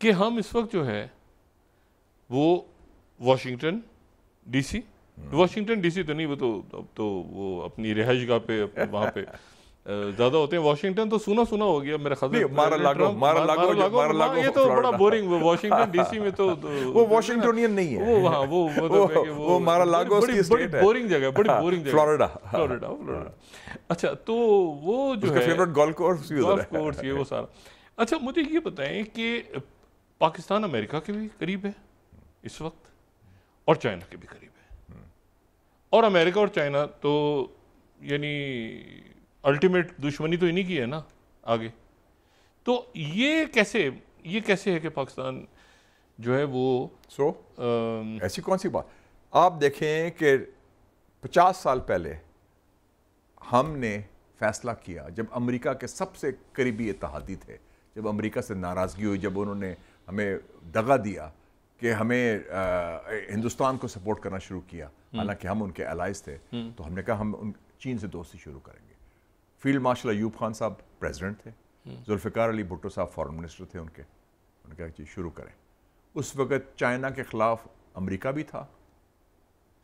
کہ ہم اس وقت جو ہے وہ واشنگٹن ڈی سی تو نہیں، وہ تو اب تو وہ اپنی رہائش گاہ پہ وہاں پہ زیادہ ہوتے ہیں. واشنگٹن تو سنا ہو گیا میرا خیال ہے. مارا یہ تو بڑا بورنگ. واشنگٹن ڈی سی میں تو وہ واشنگٹونین نہیں ہے، وہ مارا لاگوس کی اسٹیٹ ہے، بورنگ جگہ، بڑی بورنگ جگہ، فلوریڈا. اچھا تو وہ جو ہے فیورٹ گولف کورس یہ وہ سارا. اچھا مجھے یہ بتائیں کہ پاکستان امریکہ کے بھی قریب ہے اس وقت اور چائنا کے بھی قریب ہے، اور امریکہ اور چائنا تو یعنی الٹیمیٹ دشمنی تو انہی کی ہے نا آگے. تو یہ کیسے ہے کہ پاکستان جو ہے وہ ایسی کون سی بات. آپ دیکھیں کہ 50 سال پہلے ہم نے فیصلہ کیا جب امریکہ کے سب سے قریبی اتحادی تھے، جب امریکہ سے ناراضگی ہوئی، جب انہوں نے ہمیں دغا دیا کہ ہمیں ہندوستان کو سپورٹ کرنا شروع کیا، حالانکہ ہم ان کے الائز تھے، تو ہم نے کہا ہم چین سے دوستی شروع کریں گے. فیلڈ مارشل ایوب خان صاحب پریزیڈنٹ تھے، ذوالفقار علی بھٹو صاحب فارن منسٹر تھے ان کے. انہوں نے کہا جی شروع کریں. اس وقت چائنا کے خلاف امریکہ بھی تھا،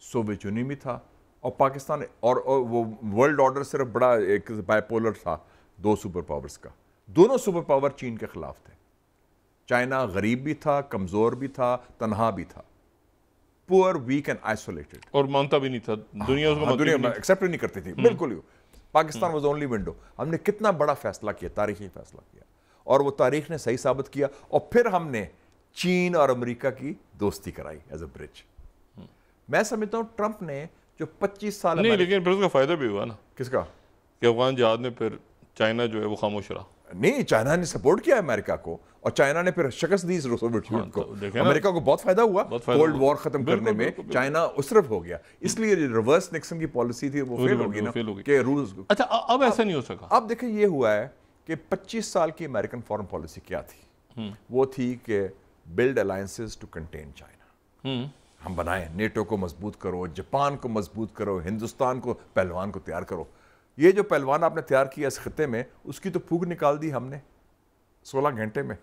سوویت یونین بھی تھا، اور پاکستان، اور وہ ورلڈ آرڈر صرف بڑا ایک بائی پولر تھا 2 سپر پاورز کا. دونوں سپر پاور چین کے خلاف تھے. چائنا غریب بھی تھا، کمزور بھی تھا، تنہا بھی تھا، پور، ویک اینڈ آئسولیٹڈ، اور مانتا بھی نہیں تھا دنیا میں ایکسیپٹ نہیں کرتی تھی بالکل ہی. Pakistan was only window. ہم نے کتنا بڑا فیصلہ کیا، تاریخی فیصلہ کیا، اور وہ تاریخ نے صحیح ثابت کیا. اور پھر ہم نے چین اور امریکہ کی دوستی کرائی ایز اے برج. میں سمجھتا ہوں ٹرمپ نے جو 25 سال نہیں، لیکن پھر اس کا فائدہ بھی ہوا نا. کس کا؟ کہ افغان جہاد میں پھر چائنا جو ہے وہ خاموش رہا. نہیں، چائنا نے سپورٹ کیا امریکہ کو، اور چائنا نے پھر شکست دی سوویت یونین کو. امریکہ کو بہت فائدہ ہوا کولڈ وار ختم کرنے میں. چائنا اسرف ہو گیا، اس لیے ریورس نکسن کی پالیسی تھی وہ فیل ہو گئی نا کہ روس. اچھا اب ایسا نہیں ہو سکا. اب دیکھیں یہ ہوا ہے کہ 25 سال کی امریکن فارن پالیسی کیا تھی؟ وہ تھی کہ build alliances to contain China. ہم بنائیں، نیٹو کو مضبوط کرو، جاپان کو مضبوط کرو، ہندوستان کو پہلوان کو تیار کرو. یہ جو پہلوان آپ نے تیار کیا اس خطے میں، اس کی تو پھوک نکال دی ہم نے 16 گھنٹے میں.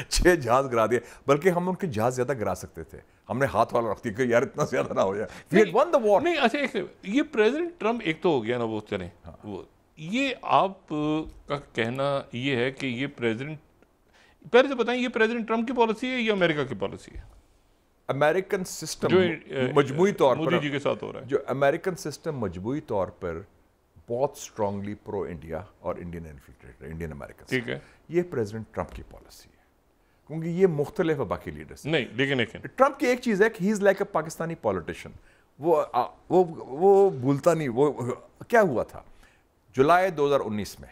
6 جہاز گرا دیے، بلکہ ہم ان کے جہاز زیادہ گرا سکتے تھے. ہم نے ہاتھ والا رکھ دیا کہ یار اتنا زیادہ نہ ہو جائے. We had won the war. نہیں اچھا یہ پریزیڈنٹ ٹرمپ ایک تو ہو گیا نا وہ چلیں. وہ یہ آپ کا کہنا یہ ہے کہ یہ پریزیڈنٹ، پہلے سے بتائیں یہ پریزیڈنٹ ٹرمپ کی پالیسی ہے یا امریکہ کی پالیسی ہے؟ امریکن سسٹم مجموعی طور پر مودی جی کے ساتھ ہو رہا ہے، جو امریکن سسٹم مجموعی طور پر بہت اسٹرانگلی پرو انڈیا اور انڈین انفلٹریٹر، انڈین امریکن. ٹھیک ہے، یہ پریزیڈنٹ ٹرمپ کی پالیسی ہے، کیونکہ یہ مختلف ہے باقی لیڈرز. نہیں لیکن ٹرمپ کی ایک چیز ہے کہ he is like a Pakistani politician. وہ بھولتا نہیں. وہ کیا ہوا تھا جولائی 2019 میں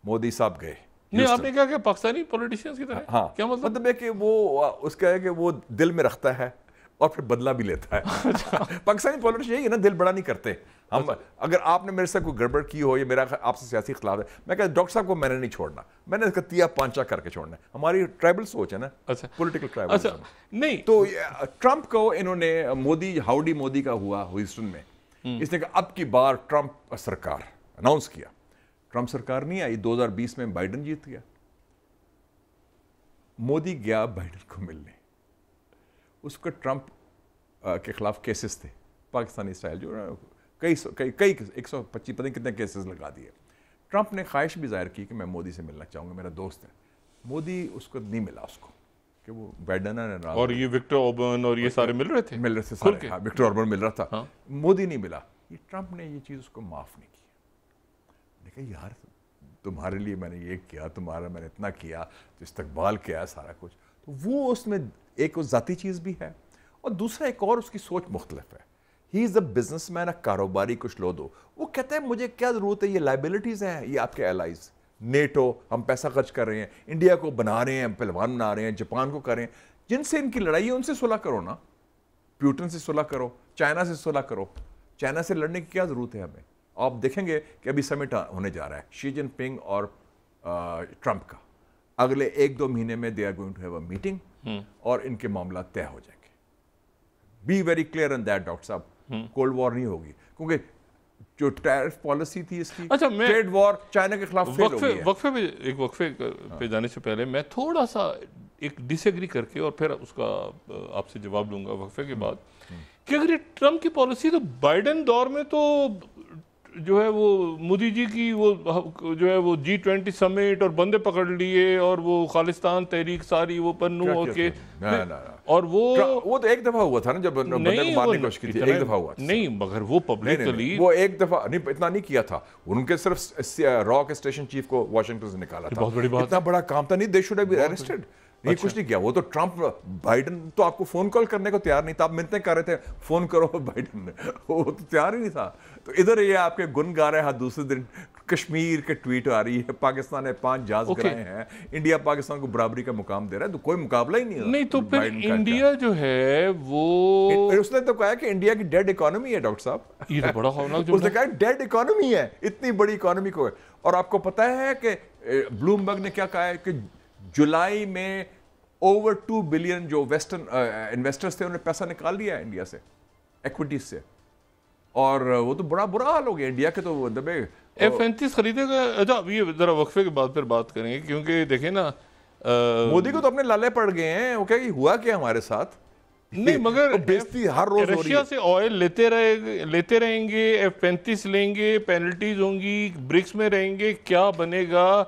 مودی صاحب گئے. نہیں آپ نے کہا کہ پاکستانی پولیٹیشینز کی طرح. ہاں، کیا مطلب ہے کہ وہ اس کا ہے کہ وہ دل میں رکھتا ہے اور پھر بدلہ بھی لیتا ہے. پاکستانی پولیٹیشین یہی ہے نا، دل بڑا نہیں کرتے ہم. اگر آپ نے میرے سے کوئی گڑبڑ کی ہو یا میرا آپ سے سیاسی اختلاف ہے، میں کہتا ڈاکٹر صاحب کو میں نے نہیں چھوڑنا، میں نے کتیا پانچا کر کے چھوڑنا ہے. ہماری ٹرائبل سوچ ہے نا، پولیٹیکل ٹرائبل. نہیں تو ٹرمپ کو انہوں نے مودی، ہاؤڈی مودی کا ہوا ہیوسٹن میں، اس نے کہا اب کی بار ٹرمپ سرکار اناؤنس کیا. ٹرمپ سرکار نہیں آئی. 2020 میں بائیڈن جیت گیا. مودی گیا بائیڈن کو ملنے. اس کو ٹرمپ کے خلاف کیسز تھے پاکستانی اسٹائل، جو کئی 125 پتہ نہیں کتنے کیسز لگا دیے. ٹرمپ نے خواہش بھی ظاہر کی کہ میں مودی سے ملنا چاہوں گا، میرا دوست ہے. مودی اس کو نہیں ملا، اس کو کہ وہ بائیڈن اور یہ وکٹر اوربن اور یہ سارے مل رہے تھے سارے. ہاں، وکٹر اوربن مل رہا تھا، مودی نہیں ملا. یہ ٹرمپ نے یہ چیز اس کو معاف نہیں کی. دیکھا یار تمہارے لیے میں نے یہ کیا، تمہارا میں نے اتنا کیا، تو استقبال کیا سارا کچھ. تو وہ اس میں ایک ذاتی چیز بھی ہے، اور دوسرا ایک اور اس کی سوچ مختلف ہے. He is a business man, کاروباری کچھ لو دو. وہ کہتا ہے مجھے کیا ضرورت ہے، یہ لائبلٹیز ہیں، یہ آپ کے الائز. نیٹو ہم پیسہ خرچ کر رہے ہیں، انڈیا کو بنا رہے ہیں، پہلوان بنا رہے ہیں، جاپان کو کر رہے ہیں. جن سے ان کی لڑائی ہے ان سے صلح کرو نا. پیوٹن سے صلح کرو، چائنا سے صلح کرو. چائنا سے لڑنے کی کیا ضرورت ہے ہمیں؟ آپ دیکھیں گے کہ ابھی سمٹ ہونے جا رہا ہے شی جن پنگ اور ٹرمپ کا. اگلے 1-2 مہینے میں they are going to have a meeting, اور ان کے معاملات طے ہو جائیں گے. Be very clear on that doctor صاحب. کولڈ وار نہیں ہوگی، کیونکہ جو ٹیرف پالیسی تھی اس کی، ٹریڈ وار چائنا کے خلاف فیل ہو گئی ہے. وقفے پہ جانے سے پہلے میں تھوڑا سا ایک ڈس ایگری کر کے اور پھر اس کا آپ سے جواب لوں گا وقفے کے بعد کہ اگر یہ ٹرمپ کی پالیسی تو بائیڈن دور میں تو جو ہے وہ مودی جی کی وہ جو ہے وہ G20 سمٹ اور بندے پکڑ لیے اور وہ خالصتان تحریک ساری وہ پنو ہو کے اور وہ تو ایک دفعہ ہوا تھا نا جب بندے کو مارنے کی کوشش کی تھی, ایک دفعہ ہوا نہیں, مگر وہ پبلکلی وہ ایک دفعہ نہیں, اتنا نہیں کیا تھا ان کے, صرف راک اسٹیشن چیف کو واشنگٹن سے نکالا تھا, بہت بڑی بات, اتنا بڑا کام تھا نہیں, they should have been arrested, نہیں کچھ نہیں کیا. وہ تو ٹرمپ, بائیڈن تو آپ کو فون کال کرنے کو تیار نہیں تھا, آپ منتیں کر رہے تھے فون کرو بائیڈن نے, وہ تو تیار ہی نہیں تھا. تو ادھر یہ آپ کے گن گا رہے ہیں, دوسرے دن کشمیر کے ٹویٹ آ رہی ہے, پاکستان نے 5 جہاز گرائے ہیں, انڈیا پاکستان کو برابری کا مقام دے رہا ہے, تو کوئی مقابلہ ہی نہیں. تو پھر انڈیا جو ہے وہ, اس نے تو کہا کہ انڈیا کی ڈیڈ اکانومی ہے ڈاکٹر صاحب, یہ تو بڑا خوفناک اس نے کہا ڈیڈ اکانومی ہے, اتنی بڑی اکانومی کو ہے. اور آپ کو پتا ہے کہ بلومبرگ نے کیا کہا ہے کہ جولائی میں اوور 2 بلین جو ویسٹرن انویسٹرز تھے انہوں نے پیسہ نکال لیا ہے انڈیا سے, ایکویٹیز سے, اور وہ تو بڑا برا حال ہو گیا انڈیا کے. تو وہ دبے F-35 خریدے گا. اچھا یہ ذرا وقفے کے بعد پھر بات کریں گے, کیونکہ دیکھیں نا مودی کو تو اپنے لالے پڑ گئے ہیں, وہ کہ ہوا کیا ہمارے ساتھ, نہیں مگر بیزتی ہر روز ہو رہی ہے. رشیا سے آئل لیتے رہیں گے, F-35 لیں گے, پینلٹیز ہوں گی, برکس میں رہیں گے, کیا بنے گا.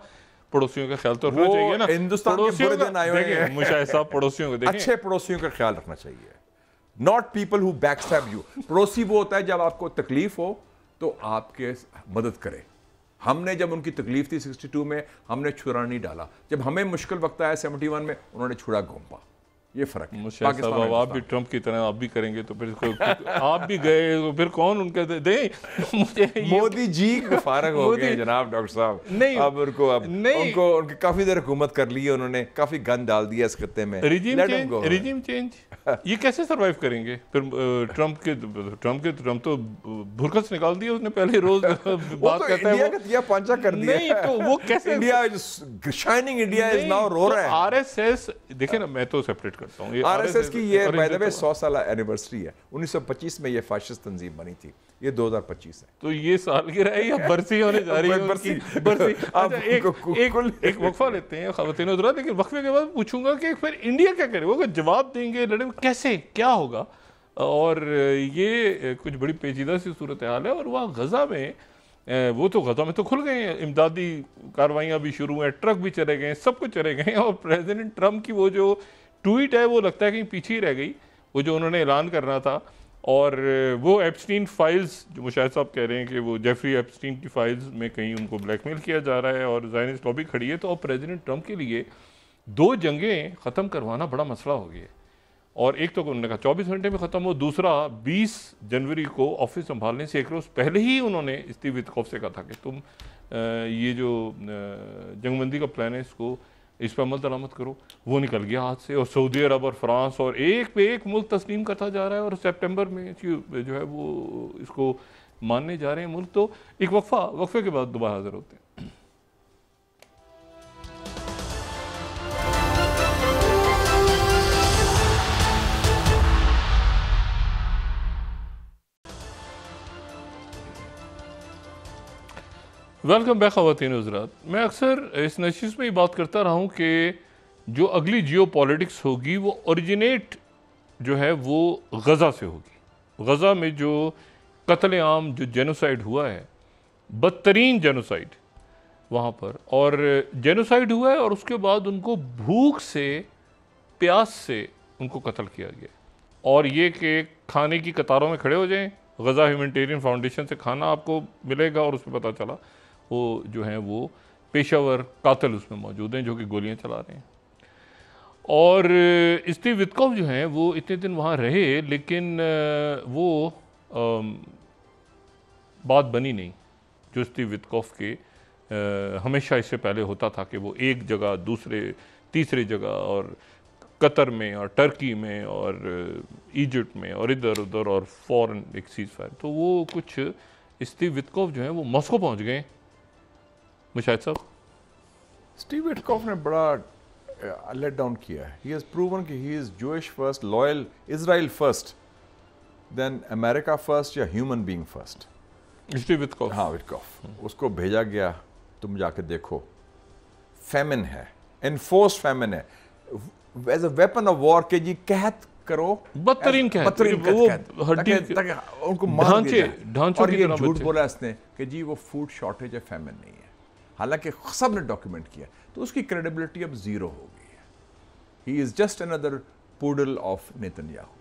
پڑوسیوں کا خیال تو رکھنا چاہیے نا, ہندوستان کے برے دن آئے ہوئے ہیں, مشاہد صاحب پڑوسیوں کو دیکھیں, اچھے پڑوسیوں کا خیال رکھنا چاہیے, not people who backstab you. پڑوسی وہ ہوتا ہے جب آپ کو تکلیف ہو تو آپ کے مدد کرے. ہم نے جب ان کی تکلیف تھی 62 میں, ہم نے چھرا نہیں ڈالا, جب ہمیں مشکل وقت آیا 71 میں, انہوں نے چھرا گھونپا. یہ فرق ہے. مشاہد صاحب آپ بھی ٹرمپ کی طرح آپ بھی کریں گے تو پھر آپ بھی گئے تو پھر کون ان کے دیں. مودی جی کو فارغ ہو گئے جناب ڈاکٹر صاحب, اب ان کو ان کی کافی دیر حکومت کر لی ہے, انہوں نے کافی گند ڈال دیا اس خطے میں. ریجیم چینج یہ کیسے سروائیو کریں گے پھر ٹرمپ تو بھرکس نکال دیا اس نے پہلے روز بات کرتا ہے, انڈیا کا دیا پانچا کر دیا. نہیں تو وہ کیسے, India shining India is now رو رہا ہے. آر ایس ایس دیکھیں نا, میں تو سیپریٹ کرتا ہوں, آر ایس ایس کی یہ بائی دی وے 100 سالہ اینیورسری ہے. 1925 میں یہ فاشسٹ تنظیم بنی تھی, یہ 2025 ہے. تو یہ سالگرہ ہے یا برسی ہونے جا رہی ہے؟ برسی. ایک وقفہ لیتے ہیں خواتین حضرات, لیکن وقفے کے بعد پوچھوں گا کہ پھر انڈیا کیا کرے, وہ جواب دیں گے, لڑیں کیسے, کیا ہوگا. اور یہ کچھ بڑی پیچیدہ سی صورتحال ہے. اور وہاں غزہ میں, وہ تو غزہ میں تو کھل گئے ہیں, امدادی کاروائیاں بھی شروع ہیں, ٹرک بھی چلے گئے ہیں, سب کچھ چلے گئے ہیں. اور پریزیڈنٹ ٹرمپ کی وہ جو ٹویٹ ہے وہ لگتا ہے کہیں پیچھے ہی رہ گئی, وہ جو انہوں نے اعلان کرنا تھا. اور وہ ایپسٹین فائلز جو مشاہد صاحب کہہ رہے ہیں کہ وہ جیفری ایپسٹین کی فائلز میں کہیں ان کو بلیک میل کیا جا رہا ہے اور زائنسٹ لابی کھڑی ہے. تو اب پریزیڈنٹ ٹرمپ کے لیے 2 جنگیں ختم کروانا بڑا مسئلہ ہو گیا ہے. اور ایک تو انہوں نے کہا 24 گھنٹے میں ختم ہو, دوسرا 20 جنوری کو آفس سنبھالنے سے 1 روز پہلے ہی انہوں نے اسٹیو وٹکوف سے کہا تھا کہ تم یہ جو جنگ بندی کا پلان ہے اس پہ عمل درآمد کرو. وہ نکل گیا ہاتھ سے, اور سعودی عرب اور فرانس اور ایک پہ ایک ملک تسلیم کرتا جا رہا ہے, اور سپٹمبر میں جو ہے وہ اس کو ماننے جا رہے ہیں ملک. تو ایک وقفے کے بعد دوبارہ حاضر ہوتے ہیں. ویلکم بیک خواتین حضرات. میں اکثر اس نشست میں یہ بات کرتا رہا ہوں کہ جو اگلی جیو پالیٹکس ہوگی وہ اوریجنیٹ جو ہے وہ غزہ سے ہوگی. غزہ میں جو قتل عام جو جینوسائیڈ ہوا ہے, بدترین جینوسائیڈ وہاں پر, اور جینوسائیڈ ہوا ہے اور اس کے بعد ان کو بھوک سے, پیاس سے ان کو قتل کیا گیا. اور یہ کہ کھانے کی قطاروں میں کھڑے ہو جائیں, غزہ ہیومینٹیرین فاؤنڈیشن سے کھانا آپ کو ملے گا, اور اس میں پتہ چلا وہ جو ہیں وہ پیشہ ور قاتل اس میں موجود ہیں جو کہ گولیاں چلا رہے ہیں. اور اسٹیو وٹکوف جو ہیں وہ اتنے دن وہاں رہے, لیکن وہ بات بنی نہیں جو اسٹیو وٹکوف کے ہمیشہ اس سے پہلے ہوتا تھا کہ وہ ایک جگہ تیسرے جگہ, اور قطر میں اور ٹرکی میں اور ایجپٹ میں اور ادھر ادھر, اور فوراً ایک سیز فائر. تو وہ کچھ اسٹیو وٹکوف جو ہیں وہ ماسکو پہنچ گئے. مشاہد صاحب, اسٹیو وٹکوف نے بڑا لیٹ ڈاؤن کیا ہے. ہی ہیز پروون کہ he is Jewish first, loyal Israel first, then America first, یا human being first. Steve Witkoff, ہاں وٹکوف, اس کو بھیجا گیا تم جا کے دیکھو, فیمن ہے, انفورسڈ فیمن ہے. As a weapon of war کہ جی قحط کرو, بدترین قحط, وہ ہڈی ان کو مار دیا جائے. ڈھانچوں کی طرح جھوٹ بولا اس نے کہ جی وہ فوڈ شارٹیج ہے, فیمن نہیں ہے, حالانکہ سب نے ڈاکیومنٹ کیا. تو اس کی کریڈیبلٹی اب زیرو ہو گئی ہے. He is just another poodle of Netanyahu.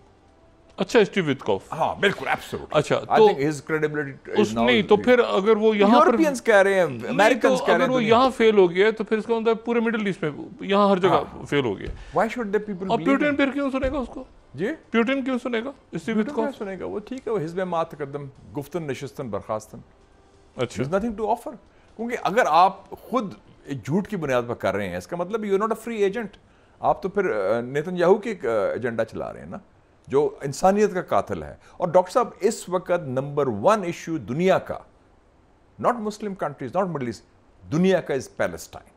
اچھا اسٹیو وٹکوف, ہاں بالکل ایبسولوٹ. اچھا تو his credibility اس نہیں تو پھر اگر وہ یہاں پر یورپینز کہہ رہے ہیں, امریکنز کہہ رہے ہیں, اگر وہ یہاں فیل ہو گیا تو پھر اس کا مطلب پورے مڈل ایسٹ میں یہاں ہر جگہ فیل ہو گیا. why should the people اب پیوٹن پھر کیوں سنے گا اس کو؟ جی پیوٹن کیوں سنے گا اسٹیو وٹکوف؟ سنے گا وہ ٹھیک ہے, وہ حزب ما تقدم گفتن نشستن برخاستن. اچھا there's nothing to offer. کیونکہ اگر آپ خود جھوٹ کی بنیاد پر کر رہے ہیں اس کا مطلب you not a free agent. آپ تو پھر نیتن یاہو کی ایک ایجنڈا چلا رہے ہیں نا, جو انسانیت کا قاتل ہے. اور ڈاکٹر صاحب اس وقت نمبر 1 ایشو دنیا کا, not Muslim countries, not Middle East, دنیا کا از پیلسٹائن.